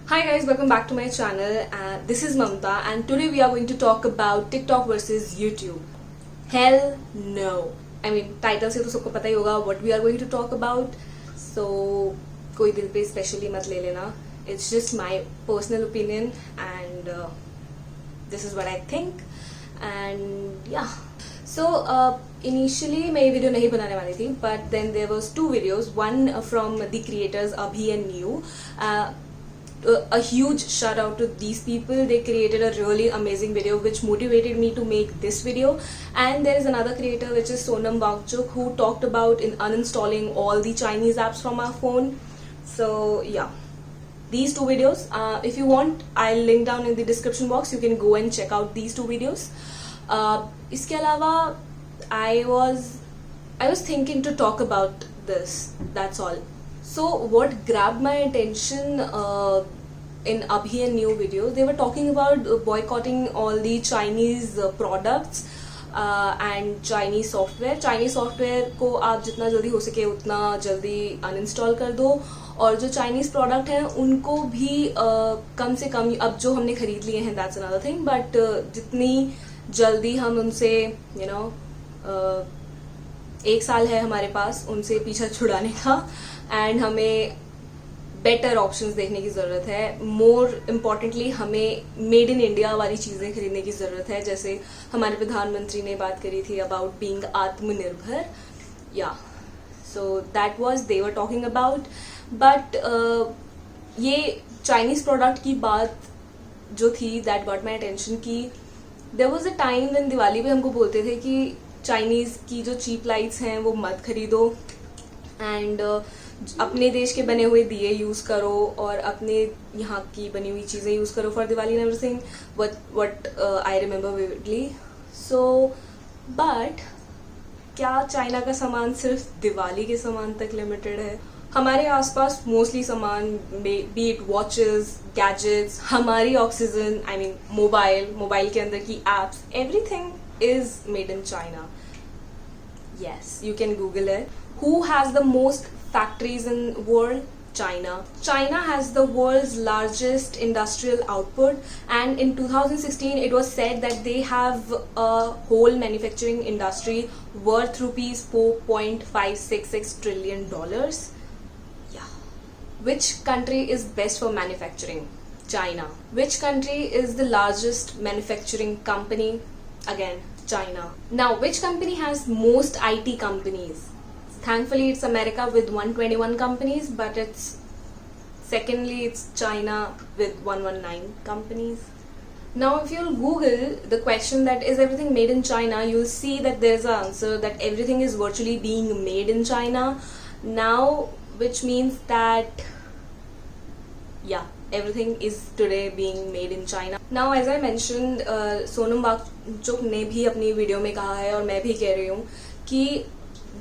Hi guys, welcome back to my channel. This is Mamta and today we are going to talk about TikTok versus YouTube. Hell no. I mean, title से तो सबको पता ही होगा what we are going to talk about. So, कोई दिल पे specially मत ले लेना. It's just my personal opinion and this is what I think. And yeah. So, initially मैं ये वीडियो नहीं बनाने वाली थी, but then there was two videos. One from the creators Abhi and New. A huge shout out to these people. They created a really amazing video which motivated me to make this video. And there is another creator which is Sonam Wangchuk who talked about uninstalling all the Chinese apps from our phone. So yeah, these two videos, if you want, I'll link down in the description box. You can go and check out these two videos. इसके अलावा I was thinking to talk about this. That's all. So what grabbed my attention in Abhi and New video, they were talking about boycotting all the Chinese products and Chinese software. Chinese software को आप जितना जल्दी हो सके उतना जल्दी uninstall कर दो, और जो Chinese product हैं उनको भी कम से कम, अब जो हमने खरीद लिए हैं that's another thing, but जितनी जल्दी हम उनसे एक साल है हमारे पास उनसे पीछा छुड़ाने का, एंड हमें बेटर ऑप्शंस देखने की ज़रूरत है. मोर इम्पॉर्टेंटली हमें मेड इन इंडिया वाली चीज़ें खरीदने की ज़रूरत है, जैसे हमारे प्रधानमंत्री ने बात करी थी अबाउट बीइंग आत्मनिर्भर. Yeah so that was they were talking about. But ये चाइनीज़ प्रोडक्ट की बात जो थी दैट गॉट माई अटेंशन की there was a time when Diwali पे हमको बोलते थे कि चाइनीज़ की जो चीप लाइट्स हैं वो मत खरीदो एंड अपने देश के बने हुए दिए यूज़ करो और अपने यहाँ की बनी हुई चीज़ें यूज़ करो for Diwali and everything. What I remember vividly. So but क्या चाइना का सामान सिर्फ दिवाली के सामान तक लिमिटेड है? हमारे आसपास मोस्टली सामान, बी इट वॉचेस, गैजेट्स, हमारी ऑक्सीजन, आई मीन मोबाइल के अंदर की apps, everything is made in China. Yes, you can Google it. Who has the most factories in the world? China. China has the world's largest industrial output, and in 2016 it was said that they have a whole manufacturing industry worth rupees $4.566 trillion. Yeah. Which country is best for manufacturing? China. Which country is the largest manufacturing company? Again, China. Now, which company has most IT companies? Thankfully, it's America with 121 companies, but it's China with 119 companies. Now, if you'll Google the question that is everything made in China, you'll see that there's an answer that everything is virtually being made in China now, which means that everything is today being made in China. Now, as I mentioned, Sonam Wangchuk ने भी अपनी video में कहा है और मैं भी कह रही हूँ कि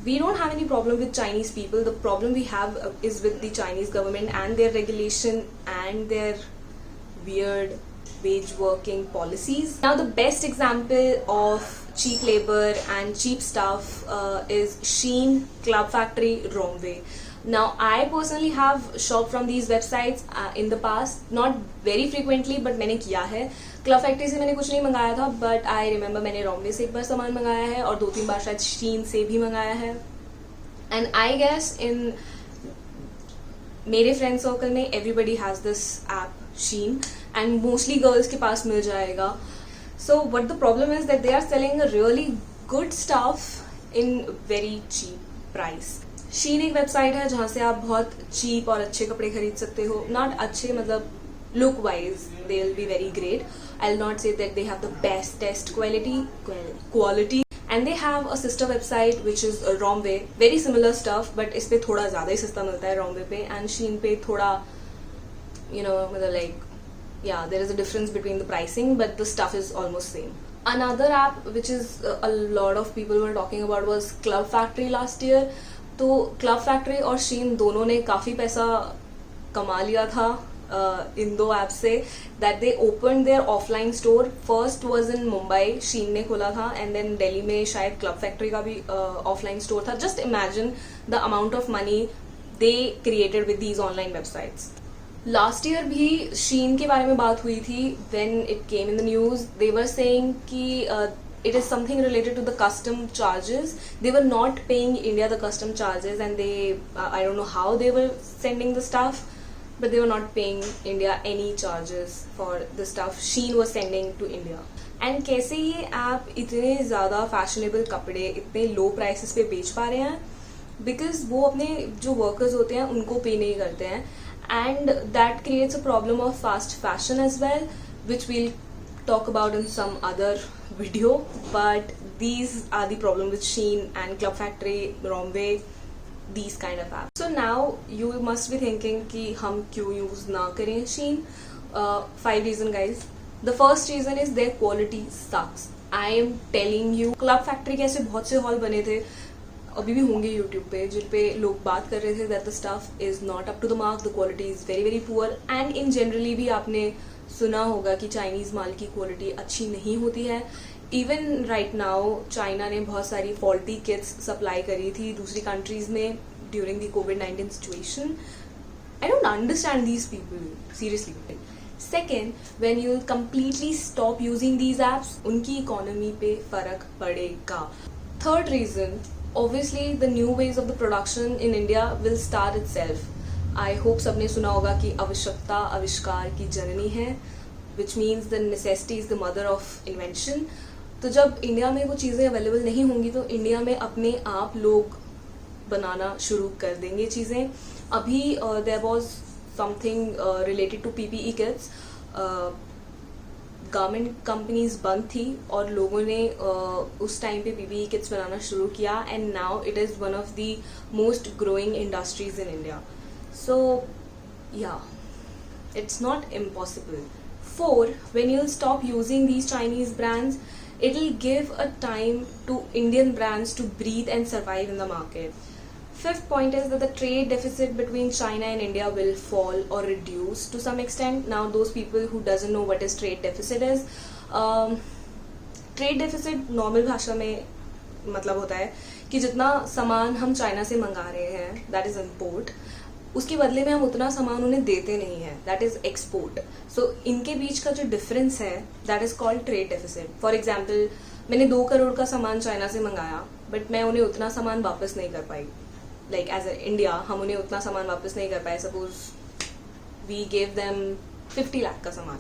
we don't have any problem with Chinese people. The problem we have is with the Chinese government and their regulation and their weird wage working policies. Now, the best example of cheap labor and cheap stuff is Shein, Club Factory, Romwe. Now, I personally have shopped from these websites in the past, not very frequently, but मैंने किया है. Club factory से मैंने कुछ नहीं मंगाया था, but I remember मैंने रोमवे से एक बार सामान मंगाया है और 2-3 बार शायद शीन से भी मंगाया है. एंड आई गेस इन मेरे फ्रेंड सर्कल में everybody has this app Shein, and mostly girls के पास मिल जाएगा. So what the problem is that they are selling a really good stuff in very cheap price. Shein एक website है जहाँ से आप बहुत चीप और अच्छे कपड़े खरीद सकते हो. नॉट अच्छे मतलब look wise they will be very great. I'll not say that they have the best quality, and they have a sister website which is Romwe, very similar stuff, but इस पे थोड़ा ज़्यादा ही सस्ता मिलता है Romwe पे, and Shein पे थोड़ा मतलब like there is a difference between the pricing, but the stuff is almost same. Another app which is a lot of people were talking about was Club Factory last year. तो Club Factory और Shein दोनों ने काफ़ी पैसा कमा लिया था इन दो ऐप से. That they open their offline store. First was in Mumbai, Shein ने खोला था, एंड देन दिल्ली में शायद क्लब फैक्ट्री का भी ऑफलाइन स्टोर था. Just imagine the amount of money they created with these online websites. Last year भी शीन के बारे में बात हुई थी. When it came in the news they were saying कि it is something related to the custom charges. They were not paying India the custom charges, and they I don't know how they were sending the stuff, but they were not paying India any charges for the stuff Shein was sending to India. And कैसे ये app इतने ज़्यादा fashionable कपड़े इतने low prices पे बेच पा रहे हैं? बिकॉज वो अपने जो वर्कर्स होते हैं उनको पे नहीं करते हैं, and that creates a problem of fast fashion as well, which we'll talk about in some other video, but these are the problem with Shein and Club Factory, Romwe, these kind of apps. So now you must be thinking कि हम क्यों use ना करें Shein. 5 reasons guys. The first reason is their quality sucks. I am telling you, Club Factory के ऐसे बहुत से haul बने थे, अभी भी होंगे YouTube पे, जिन पे लोग बात कर रहे थे that the stuff is not up to the mark, the quality is very very poor, and in generally भी आपने सुना होगा कि चाइनीज़ माल की क्वालिटी अच्छी नहीं होती है. इवन राइट नाउ चाइना ने बहुत सारी फॉल्टी किट्स सप्लाई करी थी दूसरी कंट्रीज में ड्यूरिंग द कोविड-19 situation. I don't understand these people seriously. Second, when you completely stop using these apps, उनकी इकोनॉमी पे फर्क पड़ेगा. Third reason, obviously the new ways of the production in India will start itself. I hope सबने सुना होगा कि आवश्यकता आविष्कार की जननी है, which means the necessity is the mother of invention. तो जब इंडिया में वो चीज़ें अवेलेबल नहीं होंगी तो इंडिया में अपने आप लोग बनाना शुरू कर देंगे चीज़ें. अभी there was something related to PPE kits. Garment companies बंद थी और लोगों ने उस टाइम पे PPE किट्स बनाना शुरू किया, and now it is one of the most growing industries in India. So yeah, it's not impossible. 4, when you'll stop using these Chinese brands, it'll give a time to Indian brands to breathe and survive in the market. 5th point is that the trade deficit between China and India will fall or reduce to some extent. Now those people who doesn't know what is trade deficit is, trade deficit normal भाषा में मतलब होता है कि जितना सामान हम China से मंगा रहे हैं, that is import, उसके बदले में हम उतना सामान उन्हें देते नहीं हैं, दैट इज एक्सपोर्ट. सो इनके बीच का जो डिफरेंस है that is called trade deficit. For example, मैंने 2 करोड़ का सामान चाइना से मंगाया, बट मैं उन्हें उतना सामान वापस नहीं कर पाई. लाइक एज ए इंडिया हम उन्हें उतना सामान वापस नहीं कर पाए. Suppose we gave them 50 lakh का सामान.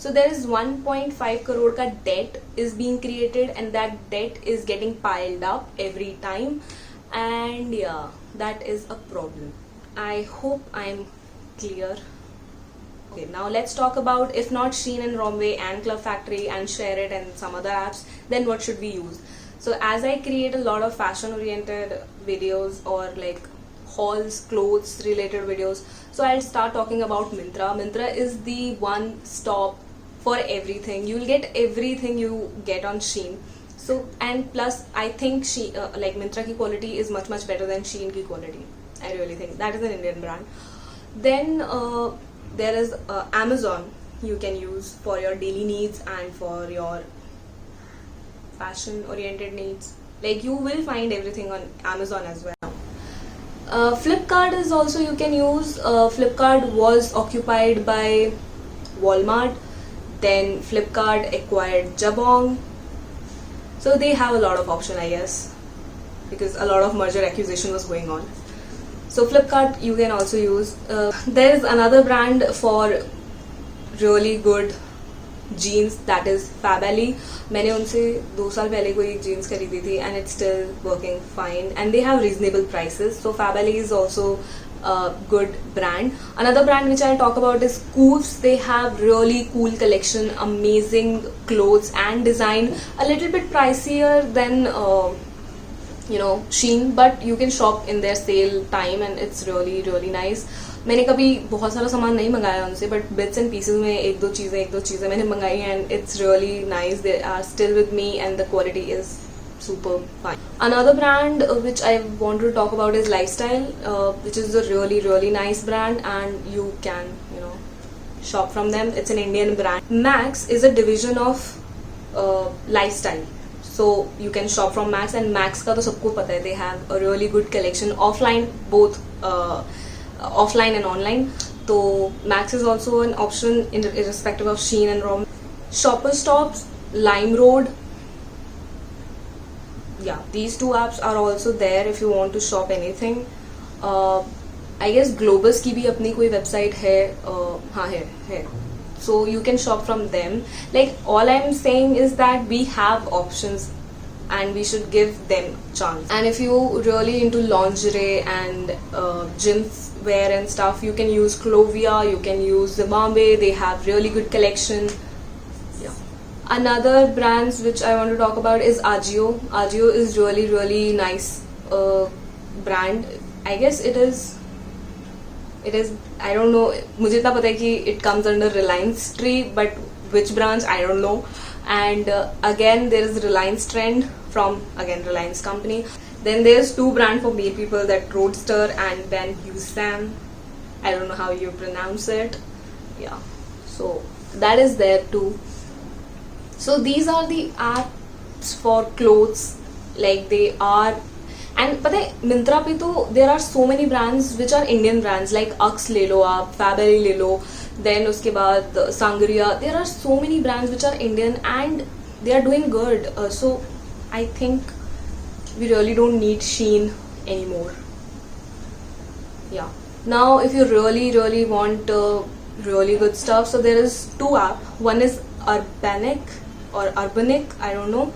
So there is 1.5 crore का debt is being created, and that debt is getting piled up every time, and yeah, that is a problem. I hope I'm clear. Okay, now let's talk about, if not Shein and Romwe and Club Factory and ShareIt and some other apps, then what should we use? So as I create a lot of fashion oriented videos or like hauls, clothes related videos, so I'll start talking about Myntra. Myntra is the one stop for everything. You'll get everything you get on Shein. So, and plus I think like Myntra ki quality is much better than Shein ki quality. I really think that is an Indian brand. Then there is Amazon you can use for your daily needs and for your fashion oriented needs. Like you will find everything on Amazon as well. Flipkart is also you can use. Flipkart was occupied by Walmart. Then Flipkart acquired Jabong. So they have a lot of option, I guess, because a lot of merger accusation was going on. So Flipkart you can also use. There is another brand for really good jeans, that is Fabally. मैंने उनसे 2 साल पहले कोई jeans खरीदी थी, and it's still working fine, and they have reasonable prices. So Fabally is also a good brand. Another brand which I'll talk about is Koofs. They have really cool collection, amazing clothes and design. A little bit pricier than Shein, but you can shop in their sale time and it's really nice. मैंने कभी बहुत सारा सामान नहीं मंगाया उनसे, but bits and pieces में एक दो चीज़ें मैंने मंगाई, and it's really nice. They are still with me and the quality is super fine. Another brand which I want to talk about is Lifestyle, which is a really nice brand, and you can shop from them. It's an Indian brand. Max is a division of Lifestyle, so you can shop from Max, and Max का तो सबको पता है, they have a really good collection offline, both offline and online. तो Max is also an option irrespective of Shein and ROM. Shopper Stops, LimeRoad, yeah, these two apps are also there if you want to shop anything. I guess Globus की भी अपनी कोई website है, हाँ है. So you can shop from them. Like all I'm saying is that we have options and we should give them chance. And if you really into lingerie and gym wear and stuff, you can use Clovia, you can use Zimbabwe. They have really good collection. Yeah. Another brands which I want to talk about is Ajio. Ajio is really nice brand. I guess it is I don't know, मुझे इतना पता है कि it comes under Reliance Tree, but which branch I don't know. And again there is Reliance Trend from again Reliance company. Then there's two brands for male people, that Roadster and then Usam. I don't know how you pronounce it. Yeah, so that is there too. So these are the apps for clothes, like they are. And पता है मिंत्रा पे तो there are so many brands which are Indian brands, like Ux ले लो आप, Fabry ले लो, then उसके बाद Sangria. There are so many brands which are Indian and they are doing good. So I think we really don't need Shein anymore. Yeah. Now if you really want really good stuff, so there is two apps. One is Urbanic or Urbanic, I don't know.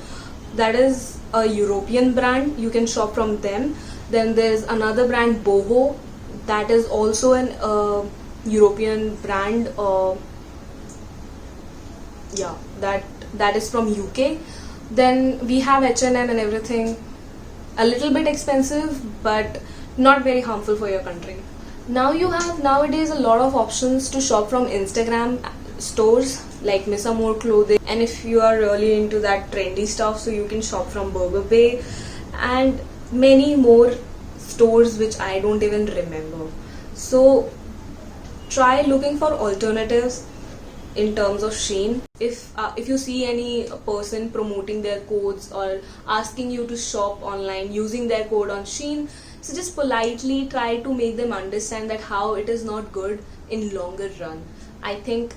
That is a European brand. You can shop from them. Then there's another brand, Boho. That is also an European brand. Yeah, that is from UK. Then we have H&M and everything. A little bit expensive, but not very harmful for your country. Now you have nowadays a lot of options to shop from Instagram stores like Miss Amour clothing, and if you are really into that trendy stuff, so you can shop from Burger Bay and many more stores which I don't even remember. So try looking for alternatives in terms of Shein. If you see any person promoting their codes or asking you to shop online using their code on Shein, so just politely try to make them understand that how it is not good in longer run. I think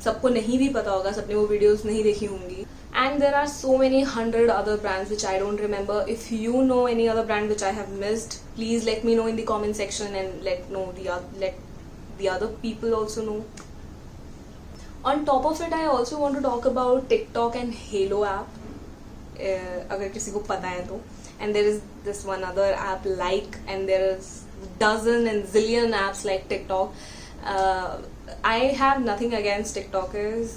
सबको नहीं भी पता होगा, सबने वो videos नहीं देखी होंगी. And there are so many 100 other brands which I don't remember. If you know any other brand which I have missed, please let me know in the comment section and let the other people also know. On top of it, I also want to talk about TikTok and Halo app. अगर किसी को पता है तो. And there is this one other app like, and there is dozen and zillion apps like TikTok. I have nothing against TikTokers,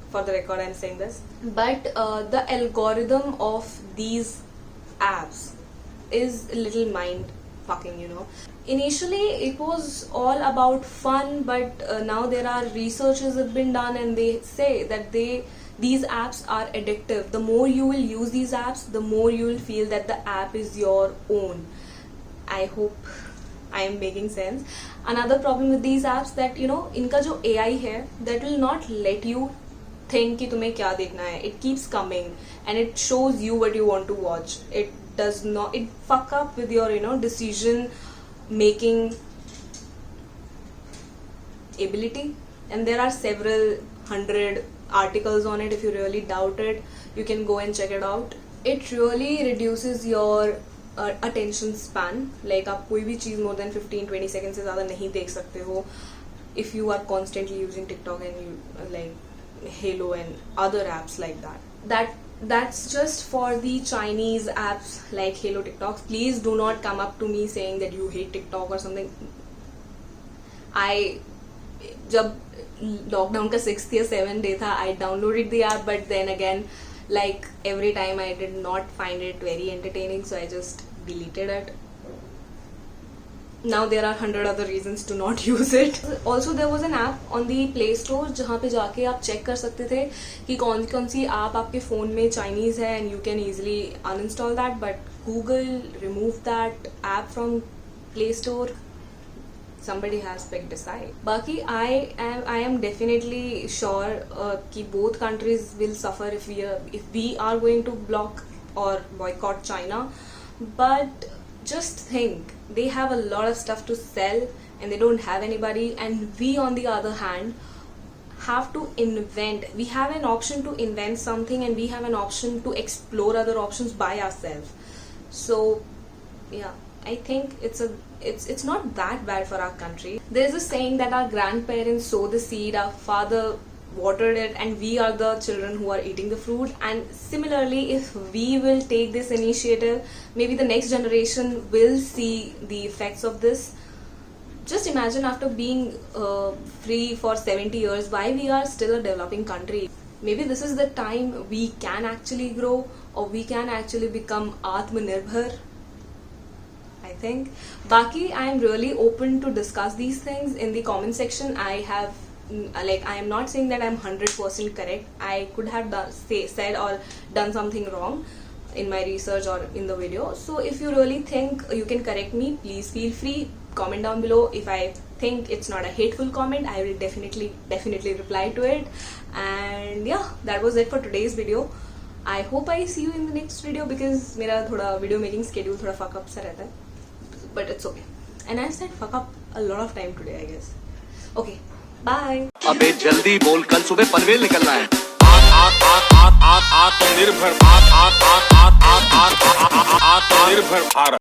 for the record I'm saying this, but the algorithm of these apps is a little mind fucking, you know. Initially it was all about fun, but now there are researches that have been done and they say that these apps are addictive. The more you will use these apps, the more you will feel that the app is your own. I hope I am making sense. Another problem with these apps that, you know, इनका जो AI है, that will not let you think कि तुम्हें क्या देखना है. It keeps coming and it shows you what you want to watch. It does not, it fuck up with your, you know, decision making ability. And there are several hundred articles on it. If you really doubt it, you can go and check it out. It really reduces your attention span. Like आप कोई भी चीज़ more than 15-20 seconds से ज़्यादा नहीं देख सकते हो if you are constantly using TikTok and you like Halo and other apps like that. That's just for the Chinese apps like Halo, TikTok. Please do not come up to me saying that you hate TikTok or something. जब lockdown का 6th या 7th day था, I downloaded the app, but then again, like every time I did not find it very entertaining, so I just deleted it. Now there are 100 other reasons to not use it. Also there was an app on the Play Store जहाँ पे जाके आप check कर सकते थे कि कौन सी app आपके फ़ोन में चाइनीज़ है, and you can easily uninstall that, but Google removed that app from Play Store. Somebody has picked a side. बाकी I am definitely sure कि both countries will suffer if we are going to block or boycott China. But just think, they have a lot of stuff to sell and they don't have anybody, and we on the other hand have to invent. We have an option to invent something, and we have an option to explore other options by ourselves. So yeah, I think it's not that bad for our country. There's a saying that our grandparents sow the seed, our father watered it, and we are the children who are eating the fruit. And similarly, if we will take this initiative, maybe the next generation will see the effects of this. Just imagine, after being free for 70 years, why we are still a developing country. Maybe this is the time we can actually grow, or we can actually become Atmanirbhar, I think. Baki, I am really open to discuss these things in the comment section. I am not saying that I'm 100% correct. I could have said or done something wrong in my research or in the video. So if you really think you can correct me, please feel free, comment down below. If I think it's not a hateful comment, I will definitely reply to it. And yeah, that was it for today's video. I hope I see you in the next video, because मेरा थोड़ा video making schedule थोड़ा fuck up सा रहता है. But it's okay. And I said fuck up a lot of time today, I guess. Okay, bye. अबे जल्दी बोल, कल सुबह पनवेल निकलना है. आत्मनिर्भर भारत.